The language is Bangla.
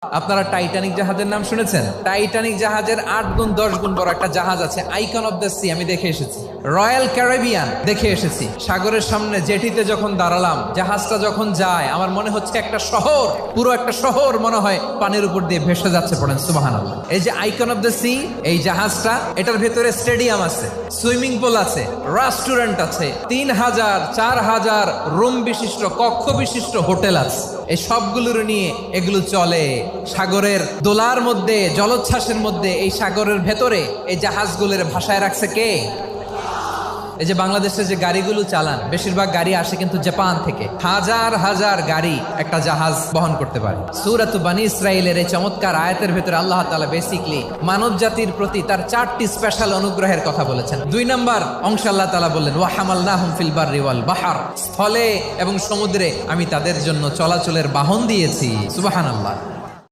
আপনারা টাইটানিক জাহাজের নাম শুনেছেন? টাইটানিক জাহাজের 8 গুণ 10 গুণ বড় একটা জাহাজ আছে, আইকন অফ দ্য সি। আমি দেখে এসেছি। রয়্যাল ক্যারিবিয়ান দেখে এসেছি। সাগরের সামনে জেটিতে যখন দাঁড়ালাম, জাহাজটা যখন যায়, আমার মনে হচ্ছে একটা শহর, পুরো একটা শহর মনে হয় পানির উপর দিয়ে ভেসে যাচ্ছে। পড়েন সুবহানাল্লাহ। এই যে আইকন অফ দ্য সি, এই জাহাজটা, এটার ভেতরে স্টেডিয়াম আছে, সুইমিং পুল আছে, রেস্টুরেন্ট আছে, 3000 4000 রুম বিশিষ্ট, কক্ষ বিশিষ্ট হোটেল আছে। এই সবগুলোর নিয়ে এগুলো চলে সাগরের দোলার মধ্যে, জলোচ্ছ্বাসের মধ্যে। এই সাগরের ভেতরে এই জাহাজগুলোর ভাষায় রাখছে কে? এই যে বাংলাদেশে যে গাড়িগুলো চালান, বেশিরভাগ গাড়ি আসে কিন্তু জাপান থেকে। হাজার হাজার গাড়ি একটা জাহাজ বহন করতে পারে। সূরাত বনী ইসরাইলের এই চমৎকার আয়াতের ভেতরে আল্লাহ তাআলা বেসিকলি মানব জাতির প্রতি তার 4টি স্পেশাল অনুগ্রহের কথা বলেছেন। 2 নম্বর অংশে আল্লাহ তাআলা বললেন, ওয়া হামালনাহুম ফিল বাররি ওয়াল বাহর, স্থলে এবং সমুদ্রে আমি তাদের জন্য চলাচলের বাহন দিয়েছি। সুবহানাল্লাহ।